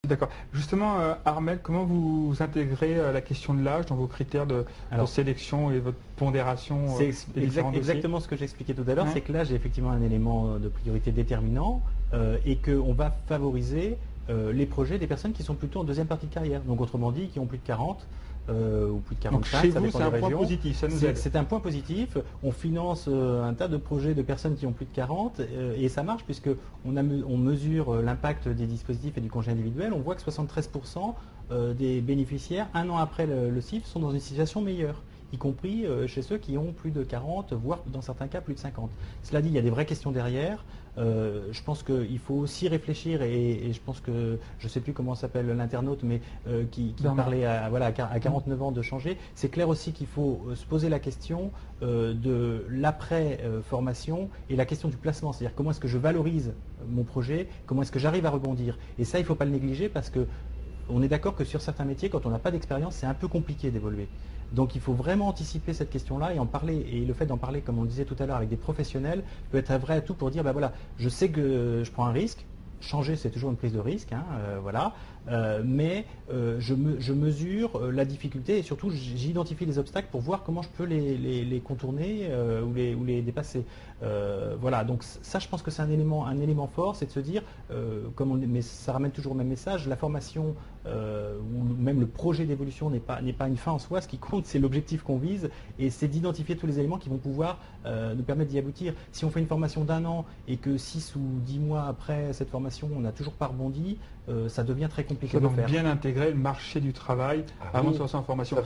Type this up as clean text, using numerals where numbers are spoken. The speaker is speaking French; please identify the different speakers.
Speaker 1: D'accord. Justement, Armel, comment vous intégrez la question de l'âge dans vos critères de sélection et votre pondération
Speaker 2: C'est
Speaker 1: des différents dossiers?
Speaker 2: exactement ce que j'expliquais tout à l'heure,
Speaker 1: Ouais.
Speaker 2: c'est que l'âge est effectivement un élément de priorité déterminant et qu'on va favoriser les projets des personnes qui sont plutôt en deuxième partie de carrière. Donc autrement dit, qui ont plus de 40 ou plus de 45,
Speaker 1: Donc chez
Speaker 2: ça
Speaker 1: vous,
Speaker 2: dépend
Speaker 1: c'est
Speaker 2: des
Speaker 1: un point
Speaker 2: régions.
Speaker 1: positif, ça nous aide.
Speaker 2: C'est un point positif. On finance un tas de projets de personnes qui ont plus de 40 et ça marche puisque on mesure l'impact des dispositifs et du congé individuel. On voit que 73% des bénéficiaires, un an après le CIF, sont dans une situation meilleure, y compris chez ceux qui ont plus de 40, voire dans certains cas plus de 50. Cela dit, il y a des vraies questions derrière. Je pense qu'il faut aussi réfléchir et je pense que, je ne sais plus comment s'appelle l'internaute, mais qui parlait à 49 ans de changer. C'est clair aussi qu'il faut se poser la question de l'après-formation et la question du placement. C'est-à-dire comment est-ce que je valorise mon projet, comment est-ce que j'arrive à rebondir. Et ça, il ne faut pas le négliger parce que on est d'accord que sur certains métiers, quand on n'a pas d'expérience, c'est un peu compliqué d'évoluer. Donc il faut vraiment anticiper cette question-là et en parler. Et le fait d'en parler, comme on le disait tout à l'heure, avec des professionnels, peut être un vrai atout pour dire, ben voilà, je sais que je prends un risque. Changer, c'est toujours une prise de risque, hein, voilà. Mais je mesure la difficulté et surtout j'identifie les obstacles pour voir comment je peux les contourner ou les dépasser. Voilà, donc ça je pense que c'est un élément fort, c'est de se dire, mais ça ramène toujours au même message, la formation ou même le projet d'évolution n'est pas une fin en soi, ce qui compte c'est l'objectif qu'on vise et c'est d'identifier tous les éléments qui vont pouvoir nous permettre d'y aboutir. Si on fait une formation d'un an et que 6 ou 10 mois après cette formation on n'a toujours pas rebondi, ça devient très compliqué de
Speaker 1: Donc
Speaker 2: faire.
Speaker 1: bien intégrer le marché du travail avant de se lancer en formation.